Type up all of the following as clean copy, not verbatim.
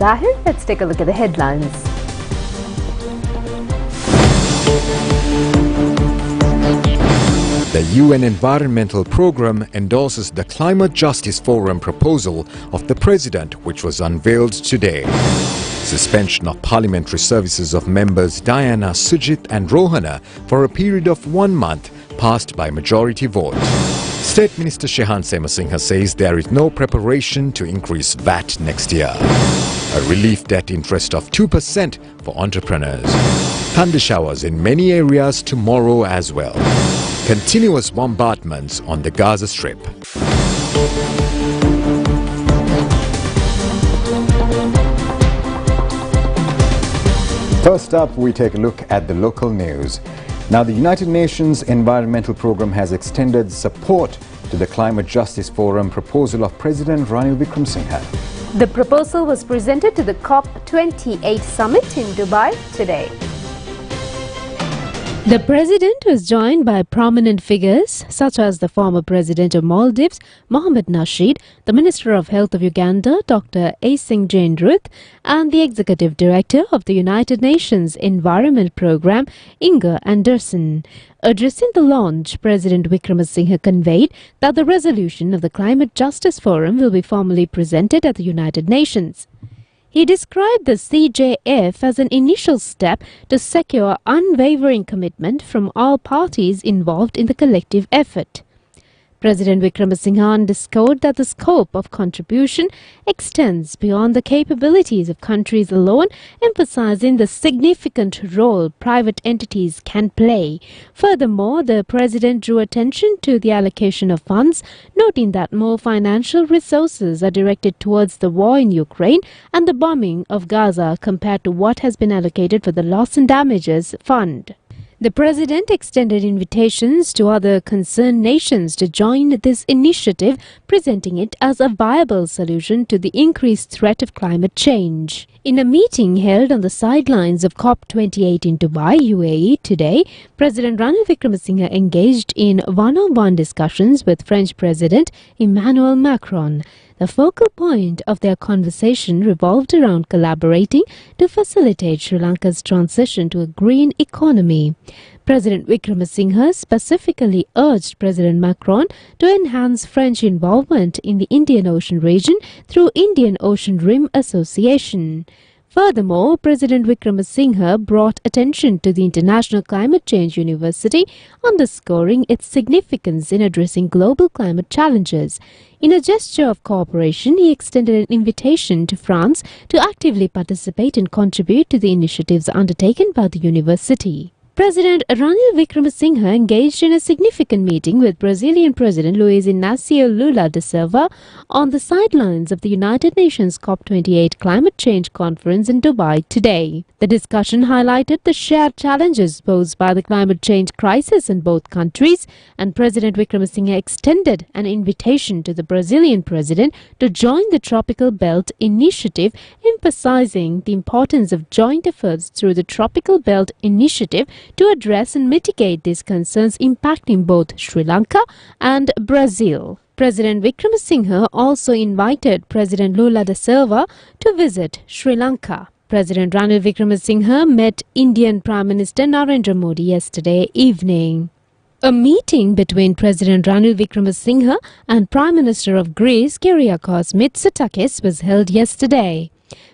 Zahir, let's take a look at the headlines. The UN Environmental Programme endorses the Climate Justice Forum proposal of the President, which was unveiled today. Suspension of parliamentary services of members Diana, Sujit and Rohana for a period of 1 month passed by majority vote. State Minister Shehan Semasinghe says there is no preparation to increase VAT next year. A relief debt interest of 2% for entrepreneurs. Thunder showers in many areas tomorrow as well. Continuous bombardments on the Gaza Strip. First up, we take a look at the local news. Now, the United Nations Environmental Programme has extended support to the Climate Justice Forum proposal of President Ranil Wickremesinghe. The proposal was presented to the COP28 summit in Dubai today. The president was joined by prominent figures such as the former president of Maldives, Mohamed Nasheed, the Minister of Health of Uganda, Dr. Asing Jane Ruth, and the Executive Director of the United Nations Environment Programme, Inga Anderson. Addressing the launch, President Wickremesinghe conveyed that the resolution of the Climate Justice Forum will be formally presented at the United Nations. He described the CJF as an initial step to secure unwavering commitment from all parties involved in the collective effort. President Wickremesinghe underscored that the scope of contribution extends beyond the capabilities of countries alone, emphasizing the significant role private entities can play. Furthermore, the president drew attention to the allocation of funds, noting that more financial resources are directed towards the war in Ukraine and the bombing of Gaza compared to what has been allocated for the Loss and Damages Fund. The president extended invitations to other concerned nations to join this initiative, presenting it as a viable solution to the increased threat of climate change. In a meeting held on the sidelines of COP28 in Dubai, UAE today, President Ranil Wickremesinghe engaged in one-on-one discussions with French President Emmanuel Macron. The focal point of their conversation revolved around collaborating to facilitate Sri Lanka's transition to a green economy. President Wickremesinghe specifically urged President Macron to enhance French involvement in the Indian Ocean region through Indian Ocean Rim Association. Furthermore, President Wickremesinghe brought attention to the International Climate Change University, underscoring its significance in addressing global climate challenges. In a gesture of cooperation, he extended an invitation to France to actively participate and contribute to the initiatives undertaken by the university. President Ranil Wickremesinghe engaged in a significant meeting with Brazilian President Luiz Inácio Lula da Silva on the sidelines of the United Nations COP28 Climate Change Conference in Dubai today. The discussion highlighted the shared challenges posed by the climate change crisis in both countries, and President Wickremesinghe extended an invitation to the Brazilian president to join the Tropical Belt Initiative, emphasizing the importance of joint efforts through the Tropical Belt Initiative to address and mitigate these concerns impacting both Sri Lanka and Brazil. President Wickremesinghe also invited President Lula da Silva to visit Sri Lanka. President Ranil Wickremesinghe met Indian Prime Minister Narendra Modi yesterday evening. A meeting between President Ranil Wickremesinghe and Prime Minister of Greece Kyriakos Mitsotakis was held yesterday.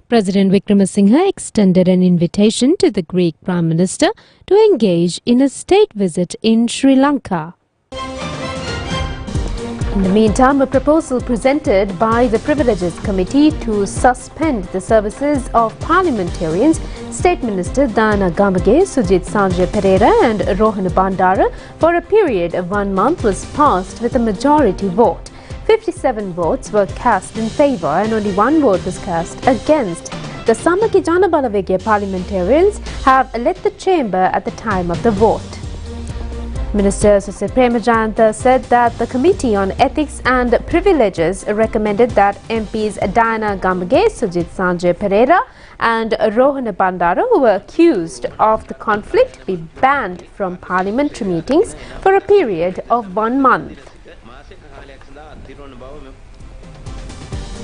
President Wickremesinghe extended an invitation to the Greek Prime Minister to engage in a state visit in Sri Lanka. In the meantime, a proposal presented by the Privileges Committee to suspend the services of parliamentarians, State Minister Diana Gambage, Sujit Sanje Pereira and Rohana Bandara for a period of 1 month was passed with a majority vote. 57 votes were cast in favour and only 1 vote was cast against. The Samaki Jana Balavegya parliamentarians have left the chamber at the time of the vote. Minister Susir Premajayantha said that the Committee on Ethics and Privileges recommended that MPs Diana Gambage, Sujit Sanje Pereira and Rohana Bandara, who were accused of the conflict, be banned from parliamentary meetings for a period of 1 month.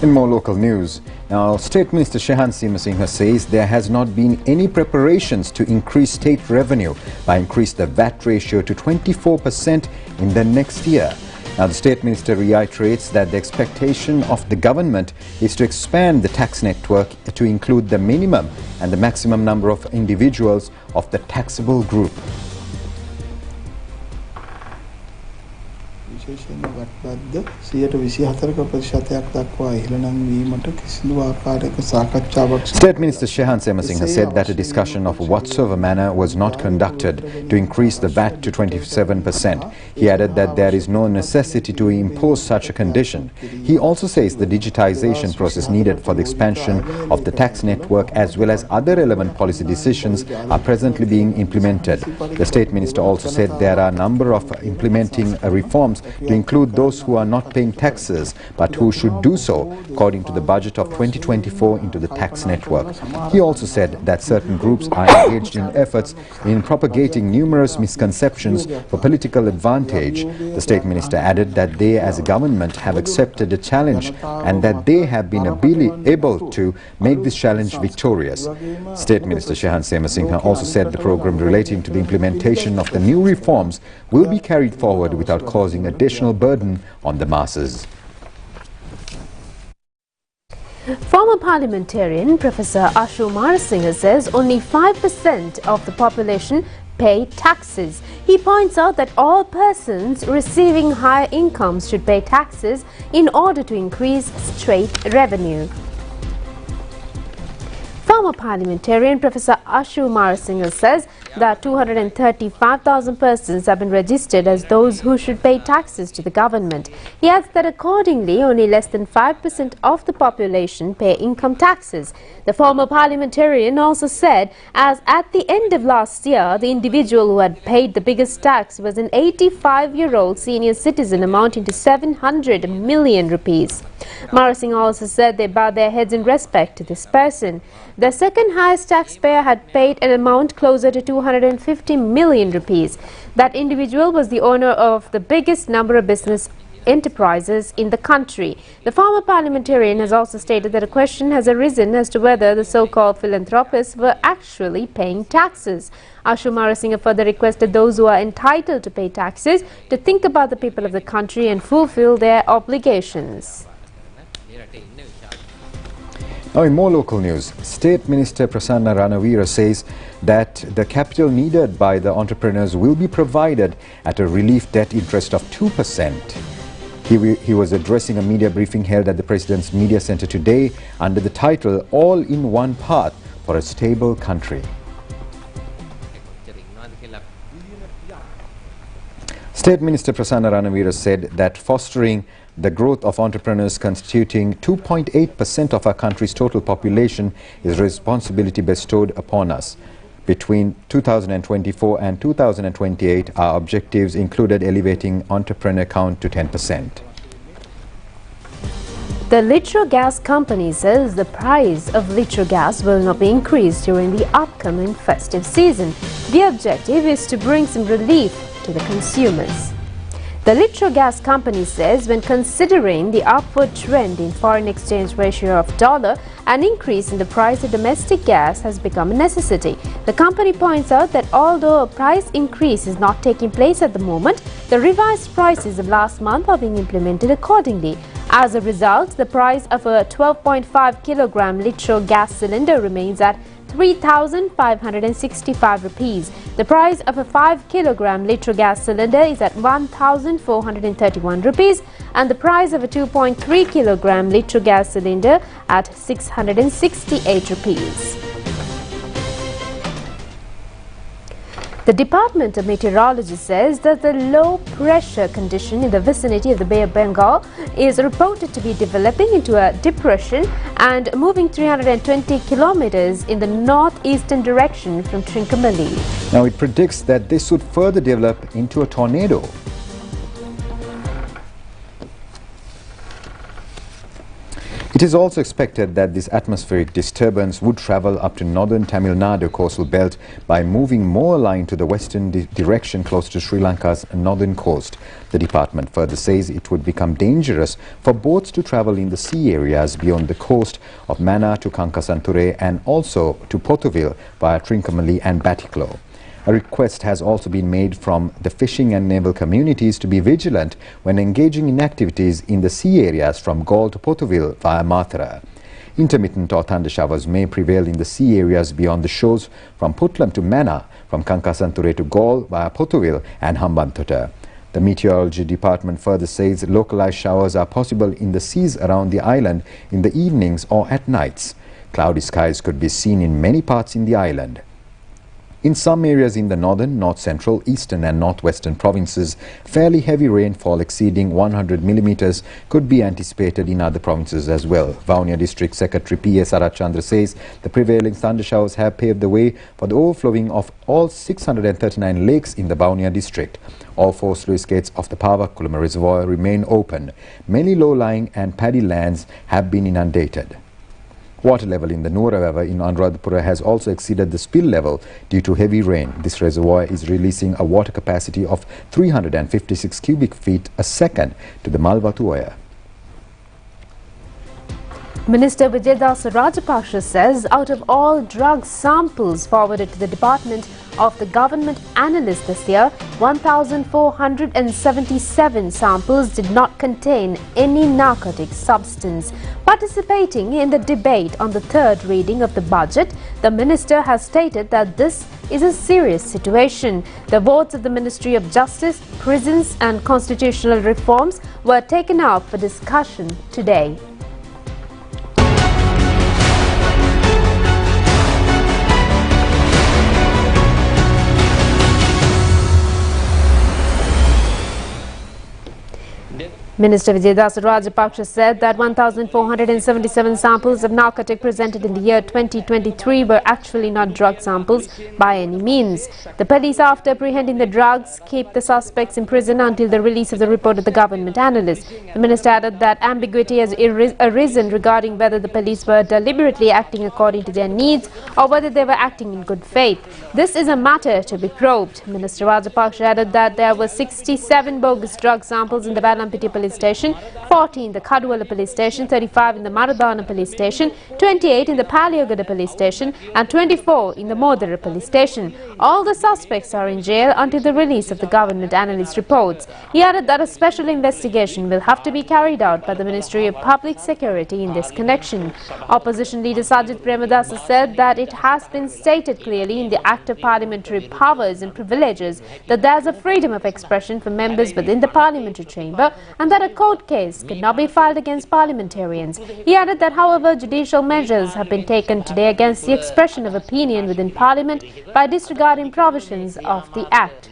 In more local news, now State Minister Shehan Simhasinghe says there has not been any preparations to increase state revenue by increase the VAT ratio to 24% in the next year. Now the State Minister reiterates that the expectation of the government is to expand the tax network to include the minimum and the maximum number of individuals of the taxable group. State Minister Shehan Simhasinghe said that a discussion of whatsoever manner was not conducted to increase the VAT to 27%. He added that there is no necessity to impose such a condition. He also says the digitization process needed for the expansion of the tax network as well as other relevant policy decisions are presently being implemented. The State Minister also said there are a number of implementing reforms to include those who are not paying taxes but who should do so according to the budget of 2024 into the tax network. He also said that certain groups are engaged in efforts in propagating numerous misconceptions for political advantage. The State Minister added that they as a government have accepted the challenge and that they have been able to make this challenge victorious. State Minister Shehan Simhasinghe also said the program relating to the implementation of the new reforms will be carried forward without causing additional burden on the masses. Former parliamentarian Professor Ashu Marasinghe says only 5% of the population pay taxes. He points out that all persons receiving higher incomes should pay taxes in order to increase state revenue. Former parliamentarian Professor Ashu Marasinghe says that 235,000 persons have been registered as those who should pay taxes to the government. He adds that accordingly, only less than 5% of the population pay income taxes. The former parliamentarian also said as at the end of last year, the individual who had paid the biggest tax was an 85-year-old senior citizen amounting to 700 million rupees. Marasinghe also said they bowed their heads in respect to this person. The second highest taxpayer had paid an amount closer to 250 million rupees. That individual was the owner of the biggest number of business enterprises in the country. The former parliamentarian has also stated that a question has arisen as to whether the so-called philanthropists were actually paying taxes. Ashu Marasinghe further requested those who are entitled to pay taxes to think about the people of the country and fulfill their obligations. Now in more local news, State Minister Prasanna Ranawira says that the capital needed by the entrepreneurs will be provided at a relief debt interest of 2%. He was addressing a media briefing held at the President's Media Centre today under the title All in One Path for a Stable Country. State Minister Prasanna Ranawira said that fostering the growth of entrepreneurs constituting 2.8% of our country's total population is a responsibility bestowed upon us. Between 2024 and 2028, our objectives included elevating entrepreneur count to 10%. The Litro Gas company says the price of Litro Gas will not be increased during the upcoming festive season. The objective is to bring some relief to the consumers. The Litro Gas company says when considering the upward trend in foreign exchange ratio of dollar, an increase in the price of domestic gas has become a necessity. The company points out that although a price increase is not taking place at the moment, the revised prices of last month are being implemented accordingly. As a result, the price of a 12.5 kilogram Litro gas cylinder remains at 3,565 rupees. The price of a 5 kilogram Litro gas cylinder is at 1,431 rupees and the price of a 2.3 kilogram Litro gas cylinder at 668 rupees. The Department of Meteorology says that the low pressure condition in the vicinity of the Bay of Bengal is reported to be developing into a depression and moving 320 kilometers in the northeastern direction from Trincomalee. Now it predicts that this would further develop into a tornado. It It is also expected that this atmospheric disturbance would travel up to northern Tamil Nadu coastal belt by moving more aligned to the western direction close to Sri Lanka's northern coast. The department further says it would become dangerous for boats to travel in the sea areas beyond the coast of Mannar to Kankasanture and also to Potuville via Trincomalee and Batticaloa. A request has also been made from the fishing and naval communities to be vigilant when engaging in activities in the sea areas from Galle to Potuville via Mathura. Intermittent or thunder showers may prevail in the sea areas beyond the shores from Putlam to Mannar, from Kankasanture to Galle via Potuville and Hambantota. The Meteorology Department further says localized showers are possible in the seas around the island in the evenings or at nights. Cloudy skies could be seen in many parts in the island. In some areas in the northern, north-central, eastern and northwestern provinces, fairly heavy rainfall exceeding 100 millimeters could be anticipated in other provinces as well. Vavuniya District Secretary P.A. Sarachandra says the prevailing thunder showers have paved the way for the overflowing of all 639 lakes in the Vavuniya district. All 4 sluice gates of the Pavakkulama reservoir remain open. Many low-lying and paddy lands have been inundated. Water level in the Nora River in Anuradhapura has also exceeded the spill level due to heavy rain. This reservoir is releasing a water capacity of 356 cubic feet a second to the Malwatu. Minister Vijaydas Rajapaksa says out of all drug samples forwarded to the Department of the Government Analyst this year, 1,477 samples did not contain any narcotic substance. Participating in the debate on the third reading of the budget, the minister has stated that this is a serious situation. The votes of the Ministry of Justice, Prisons and Constitutional Reforms were taken up for discussion today. Minister Vijaydas Rajapaksa said that 1,477 samples of narcotic presented in the year 2023 were actually not drug samples by any means. The police, after apprehending the drugs, keep the suspects in prison until the release of the report of the government analyst. The minister added that ambiguity has arisen regarding whether the police were deliberately acting according to their needs or whether they were acting in good faith. This is a matter to be probed. Minister Rajapaksa added that there were 67 bogus drug samples in the Valampiti police station, 40 in the Kaduwala police station, 35 in the Maradana police station, 28 in the Paliyagada police station and 24 in the Modara police station. All the suspects are in jail until the release of the government analyst reports. He added that a special investigation will have to be carried out by the Ministry of Public Security in this connection. Opposition leader Sajid Premadasa said that it has been stated clearly in the Act of Parliamentary Powers and Privileges that there is a freedom of expression for members within the parliamentary chamber and that a court case could not be filed against parliamentarians. He added that, however, judicial measures have been taken today against the expression of opinion within Parliament by disregarding provisions of the Act.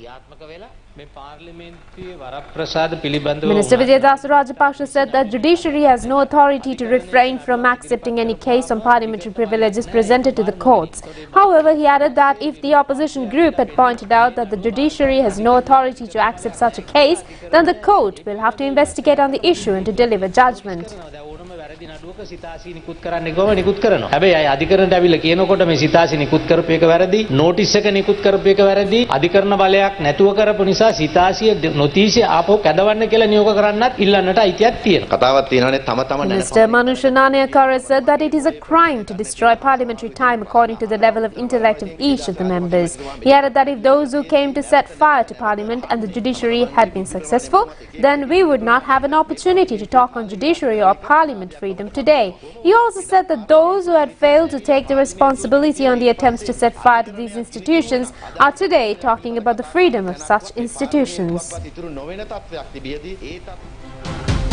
Minister Vijaydas Rajapaksa said that judiciary has no authority to refrain from accepting any case on parliamentary privileges presented to the courts. However, he added that if the opposition group had pointed out that the judiciary has no authority to accept such a case, then the court will have to investigate on the issue and to deliver judgment. සිතාසි නිකුත් කරන්නේ කොහොම නිකුත් කරනවා. හැබැයි අය අධිකරණයට අවිල කියනකොට මේ සිතාසි නිකුත් කරපු එක වැරදි, නෝටිස් එක නිකුත් කරපු එක වැරදි, අධිකරණ බලයක් නැතුව කරපු නිසා සිතාසිය නොටිස් ආපහු කැදවන්න කියලා නියෝග කරන්නත් ඉල්ලන්නට අයිතියක් තියෙනවා. කතාවක් තියෙනවානේ තම තම Mr. Manusha Nanayakara said that it is a crime to destroy parliamentary time according to the level of intellect of each of the members. He added that if those who came to set fire to Parliament and the judiciary had been successful, then we would not have an opportunity to talk on judiciary or Parliament freedom today. He also said that those who had failed to take the responsibility on the attempts to set fire to these institutions are today talking about the freedom of such institutions.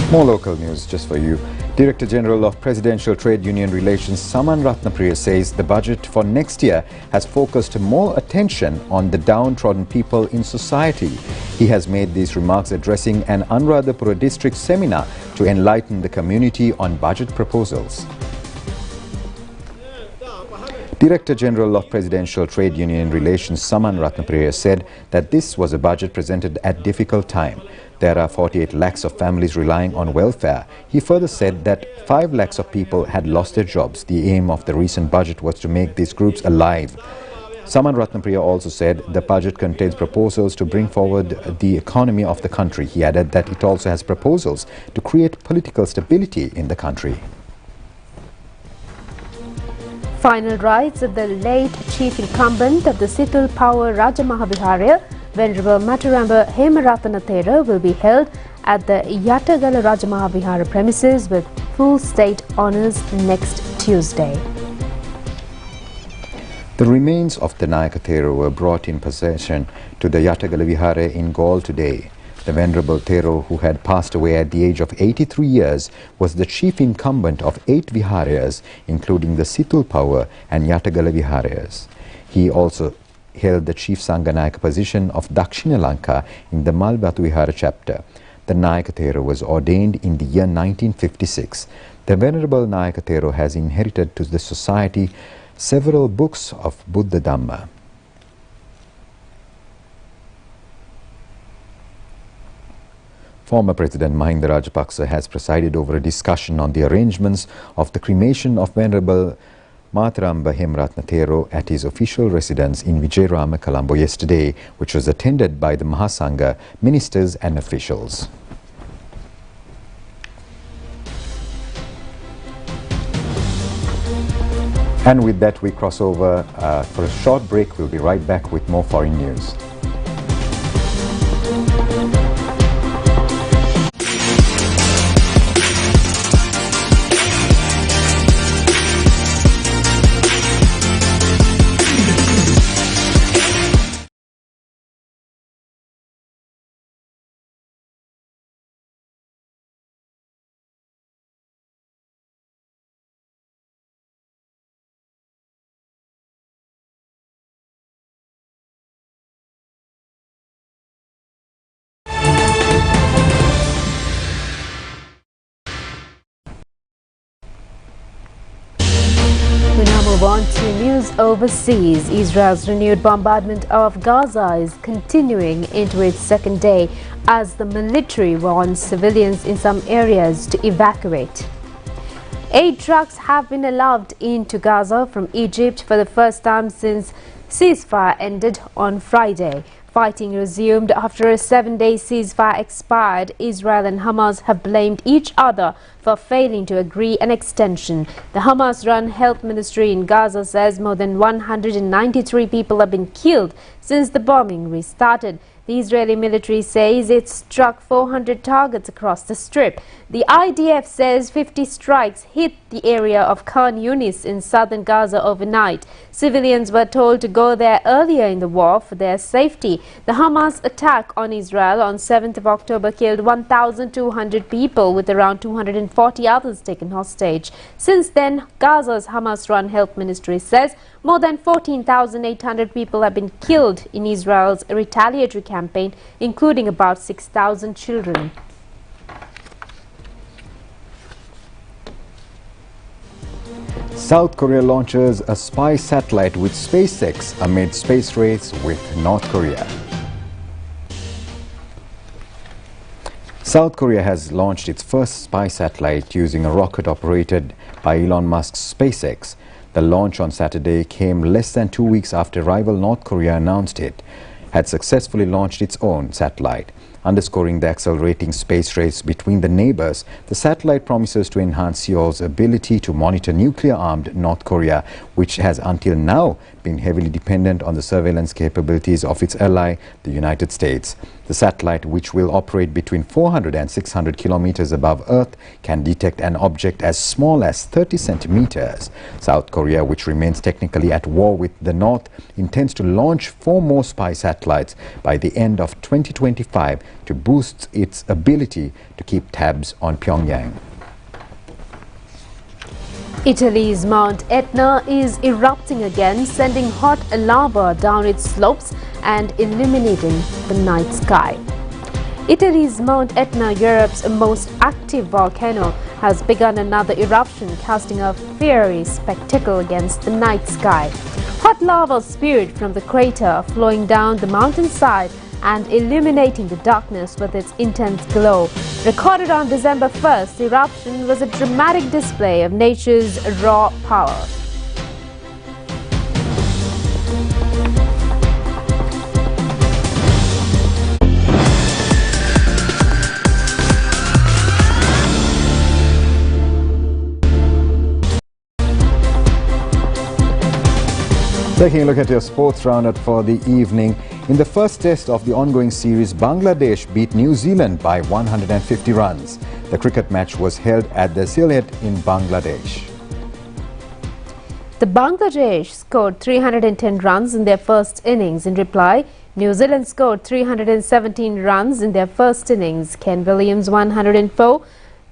More local news just for you. Director General of Presidential Trade Union Relations Saman Ratnapriya says the budget for next year has focused more attention on the downtrodden people in society. He has made these remarks addressing an Anuradhapura district seminar to enlighten the community on budget proposals. Director General of Presidential Trade Union Relations Saman Ratnapriya said that this was a budget presented at difficult time. There are 48 lakhs of families relying on welfare. He further said that 5 lakhs of people had lost their jobs. The aim of the recent budget was to make these groups alive. Saman Ratnapriya also said the budget contains proposals to bring forward the economy of the country. He added that it also has proposals to create political stability in the country. Final rites of the late chief incumbent of the Situl Power Rajamahaviharaya, Venerable Maturamba Hemaratana Thera, will be held at the Yatagala Rajamahawihara premises with full state honours next Tuesday. The remains of the Nayaka Thero were brought in possession to the Yatagala Vihara in Gaul today. The Venerable Thero, who had passed away at the age of 83 years, was the chief incumbent of 8 Viharayas, including the Situl Power and Yatagala Viharayas. He also held the chief Sanganayaka position of Dakshina Lanka in the Malbatu Vihara chapter. The Nayaka Thero was ordained in the year 1956. The Venerable Nayaka Thero has inherited to the society several books of Buddha Dhamma. Former President Mahinda Rajapaksa has presided over a discussion on the arrangements of the cremation of Venerable Mataramba Hemaratna Thero at his official residence in Vijayarama, Colombo yesterday, which was attended by the Mahasangha, ministers and officials. And with that, we cross over for a short break. We'll be right back with more foreign news. We now move on to news overseas. Israel's renewed bombardment of Gaza is continuing into its second day as the military warns civilians in some areas to evacuate. 8 trucks have been allowed into Gaza from Egypt for the first time since ceasefire ended on Friday. Fighting resumed after a 7-day ceasefire expired. Israel and Hamas have blamed each other for failing to agree an extension. The Hamas-run health ministry in Gaza says more than 193 people have been killed since the bombing restarted. The Israeli military says it struck 400 targets across the strip. The IDF says 50 strikes hit the area of Khan Yunis in southern Gaza overnight. Civilians were told to go there earlier in the war for their safety. The Hamas attack on Israel on 7th of October killed 1,200 people, with around 240 others taken hostage. Since then, Gaza's Hamas-run health ministry says more than 14,800 people have been killed in Israel's retaliatory campaign, including about 6,000 children. South Korea launches a spy satellite with SpaceX amid space race with North Korea. South Korea has launched its first spy satellite using a rocket operated by Elon Musk's SpaceX. The launch on Saturday came less than 2 weeks after rival North Korea announced it had successfully launched its own satellite. Underscoring the accelerating space race between the neighbors, the satellite promises to enhance Seoul's ability to monitor nuclear-armed North Korea, which has until now been heavily dependent on the surveillance capabilities of its ally, the United States. The satellite, which will operate between 400 and 600 kilometers above Earth, can detect an object as small as 30 centimeters. South Korea, which remains technically at war with the North, intends to launch 4 more spy satellites by the end of 2025 to boost its ability to keep tabs on Pyongyang. Italy's Mount Etna is erupting again, sending hot lava down its slopes and illuminating the night sky. Italy's Mount Etna, Europe's most active volcano, has begun another eruption, casting a fiery spectacle against the night sky. Hot lava spewed from the crater, flowing down the mountainside and illuminating the darkness with its intense glow. Recorded on December 1st, the eruption was a dramatic display of nature's raw power. Taking a look at your sports roundup for the evening. In the first test of the ongoing series, Bangladesh beat New Zealand by 150 runs. The cricket match was held at the Sylhet in Bangladesh. The Bangladesh scored 310 runs in their first innings. In reply, New Zealand scored 317 runs in their first innings. Ken Williams 104.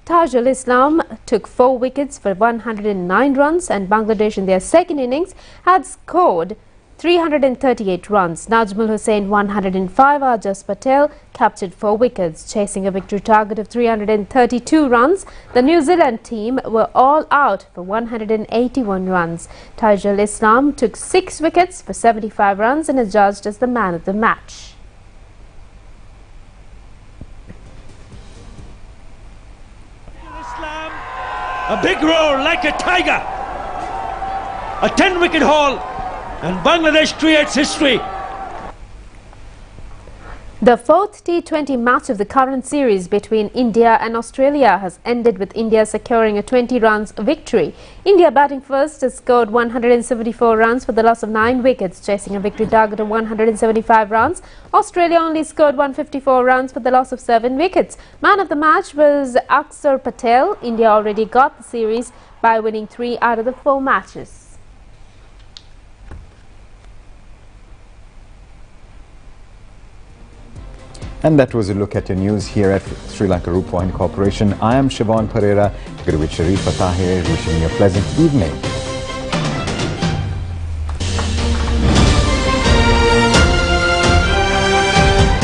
Tajul Islam took 4 wickets for 109 runs, and Bangladesh in their second innings had scored 338 runs. Najmul Hussain 105, Ajas Patel captured 4 wickets, chasing a victory target of 332 runs. The New Zealand team were all out for 181 runs. Tajul Islam took 6 wickets for 75 runs and is judged as the man of the match. A big roar like a tiger, a 10-wicket haul, and Bangladesh creates history. The fourth T20 match of the current series between India and Australia has ended with India securing a 20 runs victory. India batting first has scored 174 runs for the loss of 9 wickets, chasing a victory target of 175 runs. Australia only scored 154 runs for the loss of 7 wickets. Man of the match was Akshar Patel. India already got the series by winning 3 out of the 4 matches. And that was a look at your news here at Sri Lanka Rupavahini Corporation. I am Siobhan Pereira, together with Sharif Tahir, wishing you a pleasant evening.